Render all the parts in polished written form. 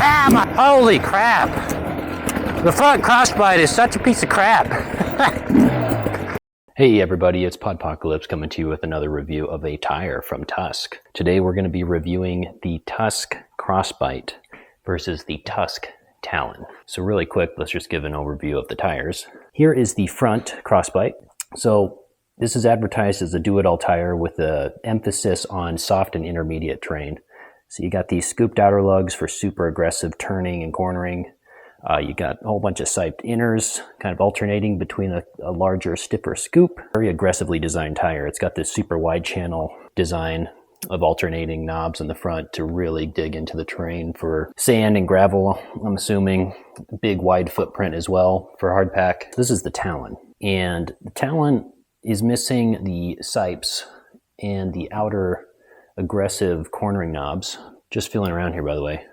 Holy crap! The front crossbite is such a piece of crap. Hey everybody, it's Podpocalypse coming to you with another review of a tire from Tusk. Today we're going to be reviewing the Tusk Crossbite versus the Tusk Talon. So really quick, let's just give an overview of the tires. Here is the front crossbite. So this is advertised as a do-it-all tire with an emphasis on soft and intermediate terrain. So you got these scooped outer lugs for super aggressive turning and cornering. You got a whole bunch of siped inners, kind of alternating between a larger, stiffer scoop. Very aggressively designed tire. It's got this super wide channel design of alternating knobs in the front to really dig into the terrain for sand and gravel, I'm assuming. Big wide footprint as well for hardpack. This is the Talon. And the Talon is missing the sipes and the outer aggressive cornering knobs. Just feeling around here, by the way.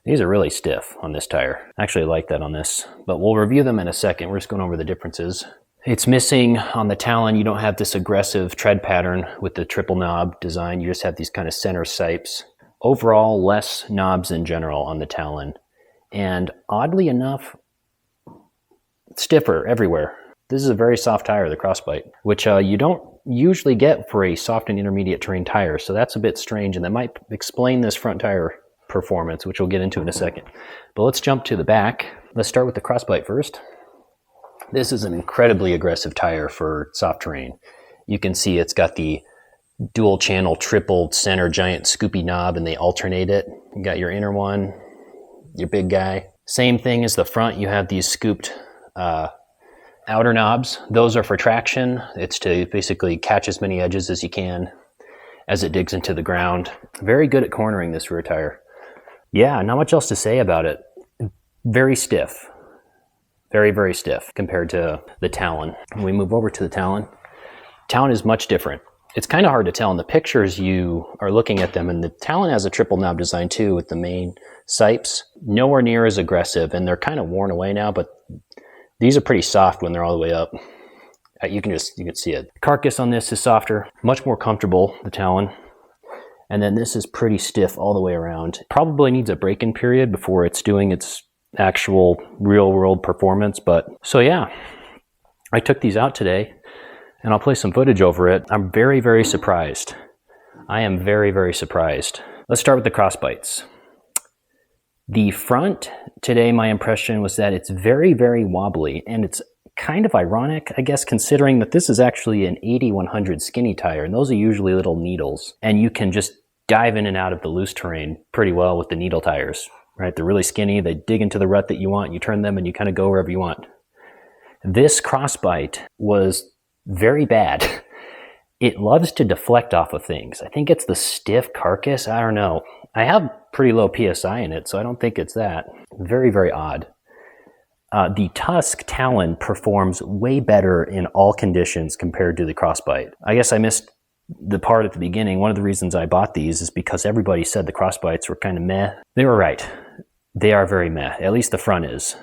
These are really stiff on this tire. I actually like that on this, but we'll review them in a second. We're just going over the differences. It's missing on the Talon. You don't have this aggressive tread pattern with the triple knob design. You just have these kind of center sipes. Overall, less knobs in general on the Talon. And oddly enough, stiffer everywhere. This is a very soft tire, the Crossbite, which you don't usually get for a soft and intermediate terrain tire. So that's a bit strange, and that might explain this front tire performance, which we'll get into in a second. But let's jump to the back. Let's start with the Crossbite first. This is an incredibly aggressive tire for soft terrain. You can see it's got the dual channel triple center giant scoopy knob, and they alternate it. You got your inner one, your big guy. Same thing as the front. You have these scooped outer knobs. Those are for traction. It's to basically catch as many edges as you can as it digs into the ground. Very good at cornering, this rear tire. Yeah, not much else to say about it. Very stiff. Very, very stiff compared to the Talon. When we move over to the Talon, Talon is much different. It's kind of hard to tell in the pictures. You are looking at them, and the Talon has a triple knob design too with the main sipes. Nowhere near as aggressive, and they're kind of worn away now, but these are pretty soft when they're all the way up. You can see it. The carcass on this is softer, much more comfortable, the Talon. And then this is pretty stiff all the way around. Probably needs a break-in period before it's doing its actual real-world performance. But so yeah, I took these out today, and I'll play some footage over it. I'm very, very surprised. I am very, very surprised. Let's start with the Crossbites. The front today, my impression was that it's very, very wobbly, and it's kind of ironic, I guess, considering that this is actually an 80-100 skinny tire, and those are usually little needles, and you can just dive in and out of the loose terrain pretty well with the needle tires, right? They're really skinny, they dig into the rut that you want, you turn them, and you kind of go wherever you want. This Crossbite was very bad. It loves to deflect off of things. I think it's the stiff carcass, I don't know. I have pretty low PSI in it, so I don't think it's that. Very, very odd. The Tusk Talon performs way better in all conditions compared to the Crossbite. I guess I missed the part at the beginning. One of the reasons I bought these is because everybody said the Crossbites were kind of meh. They were right. They are very meh. At least the front is.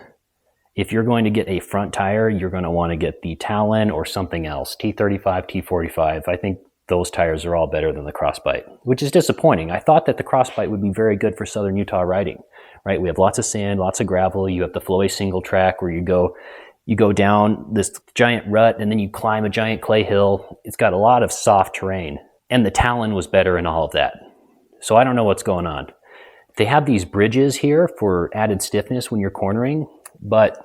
If you're going to get a front tire, you're going to want to get the Talon or something else. T-35, T-45. I think those tires are all better than the Crossbite, which is disappointing. I thought that the Crossbite would be very good for Southern Utah riding. Right, we have lots of sand, lots of gravel. You have the flowy single track where you go down this giant rut and then you climb a giant clay hill. It's got a lot of soft terrain, and the Talon was better in all of that. So I don't know what's going on. They have these bridges here for added stiffness when you're cornering, but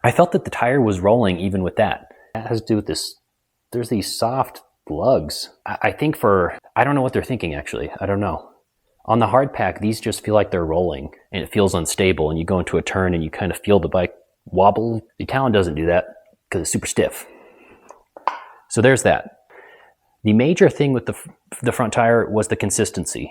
I felt that the tire was rolling even with that. That has to do with this. There's these soft lugs. I think I don't know what they're thinking actually. I don't know. On the hard pack, these just feel like they're rolling, and it feels unstable, and you go into a turn and you kind of feel the bike wobble. The Talon doesn't do that because it's super stiff. So there's that. The major thing with the front tire was the consistency.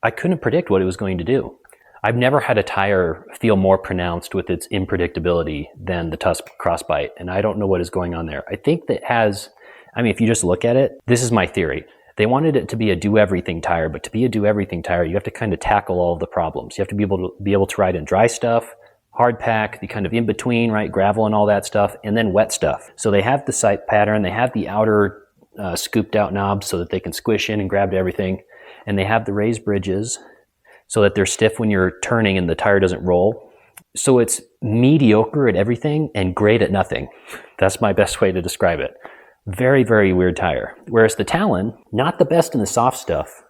I couldn't predict what it was going to do. I've never had a tire feel more pronounced with its unpredictability than the Tusk Crossbite, and I don't know what is going on there. I think that if you just look at it, this is my theory. They wanted it to be a do-everything tire, but to be a do-everything tire, you have to kind of tackle all of the problems. You have to be able to ride in dry stuff, hard pack, the kind of in-between, right, gravel and all that stuff, and then wet stuff. So they have the sight pattern, they have the outer scooped out knobs so that they can squish in and grab to everything, and they have the raised bridges. so that they're stiff when you're turning and the tire doesn't roll. So it's mediocre at everything and great at nothing. That's my best way to describe it. Very, very weird tire. Whereas the Talon, not the best in the soft stuff,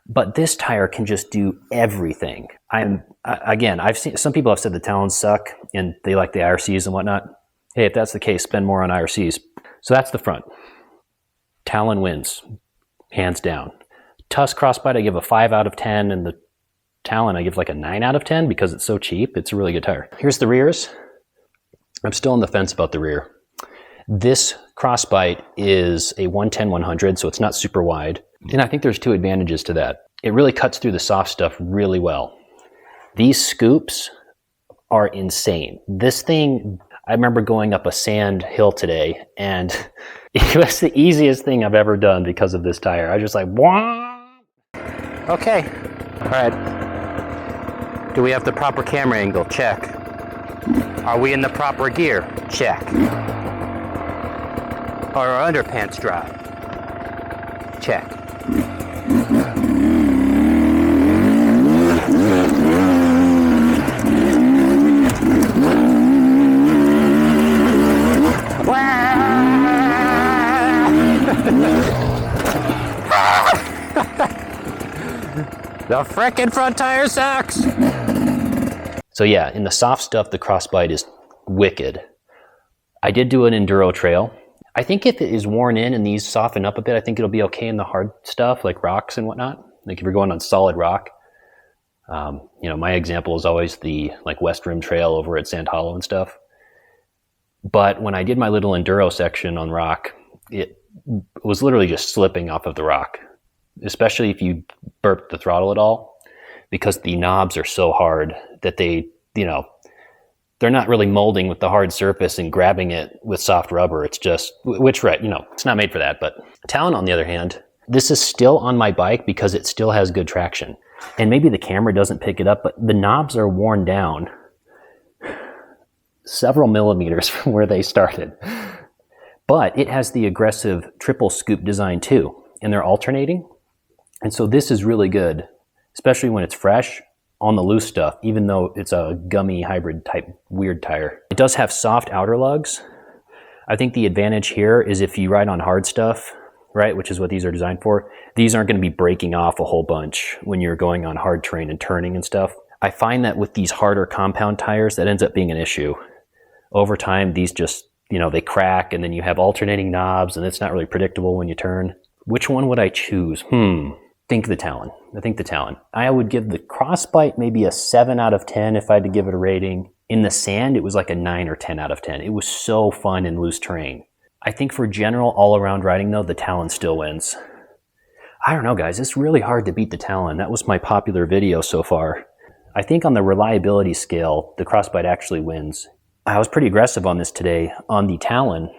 but this tire can just do everything. I've seen some people have said the Talons suck and they like the IRCs and whatnot. Hey, if that's the case, spend more on IRCs. So that's the front. Talon wins, hands down. Tusk Crossbite, I give a 5 out of 10, and the Talon, I give like a 9 out of 10 because it's so cheap. It's a really good tire. Here's the rears. I'm still on the fence about the rear. This Crossbite is a 110-100, so it's not super wide. And I think there's 2 advantages to that. It really cuts through the soft stuff really well. These scoops are insane. This thing, I remember going up a sand hill today, and it was the easiest thing I've ever done because of this tire. I was just like, wah! Okay, all right. Do we have the proper camera angle? Check. Are we in the proper gear? Check. Are our underpants dry? Check. The frickin' front tire sucks! So yeah, in the soft stuff, the Crossbite is wicked. I did do an enduro trail. I think if it is worn in and these soften up a bit, I think it'll be okay in the hard stuff like rocks and whatnot. Like if you're going on solid rock. You know, my example is always the like West Rim Trail over at Sand Hollow and stuff. But when I did my little enduro section on rock, it was literally just slipping off of the rock, especially if you burp the throttle at all, because the knobs are so hard that they, you know, they're not really molding with the hard surface and grabbing it with soft rubber. It's just, which, right, you know, it's not made for that. But Talon, on the other hand, this is still on my bike because it still has good traction. And maybe the camera doesn't pick it up, but the knobs are worn down several millimeters from where they started. But it has the aggressive triple scoop design too, and they're alternating. And so this is really good, especially when it's fresh on the loose stuff, even though it's a gummy hybrid type weird tire. It does have soft outer lugs. I think the advantage here is if you ride on hard stuff, right, which is what these are designed for, these aren't going to be breaking off a whole bunch when you're going on hard terrain and turning and stuff. I find that with these harder compound tires, that ends up being an issue. Over time, these just, you know, they crack, and then you have alternating knobs, and it's not really predictable when you turn. Which one would I choose? I think the Talon. I would give the Crossbite maybe a 7 out of 10 if I had to give it a rating. In the sand, it was like a 9 or 10 out of 10. It was so fun in loose terrain. I think for general all-around riding, though, the Talon still wins. I don't know, guys. It's really hard to beat the Talon. That was my popular video so far. I think on the reliability scale, the Crossbite actually wins. I was pretty aggressive on this today. On the Talon,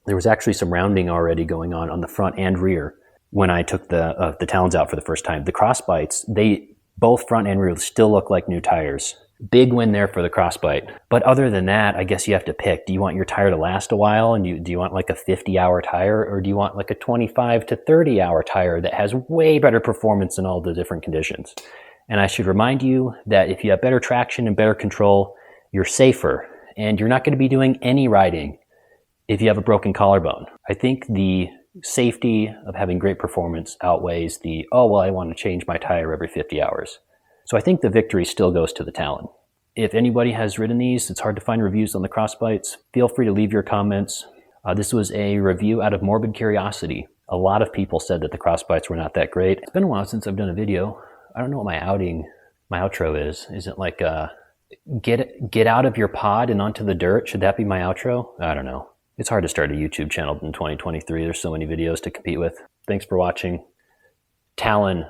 there was actually some rounding already going on the front and rear when I took the Talons out for the first time. The Crossbites, they both front and rear still look like new tires. Big win there for the Crossbite. But other than that, I guess you have to pick. Do you want your tire to last a while, and do you want like a 50-hour tire, or do you want like a 25 to 30-hour tire that has way better performance in all the different conditions? And I should remind you that if you have better traction and better control, you're safer, and you're not going to be doing any riding if you have a broken collarbone. I think the safety of having great performance outweighs the, oh, well, I want to change my tire every 50 hours. So I think the victory still goes to the Talon. If anybody has ridden these, it's hard to find reviews on the Crossbites. Feel free to leave your comments. This was a review out of morbid curiosity. A lot of people said that the Crossbites were not that great. It's been a while since I've done a video. I don't know what my outro is. Is it like get out of your pod and onto the dirt? Should that be my outro? I don't know. It's hard to start a YouTube channel in 2023. There's so many videos to compete with. Thanks for watching. Talon.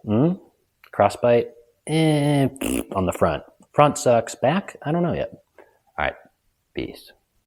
Crossbite. On the front. Front sucks. Back? I don't know yet. All right. Peace.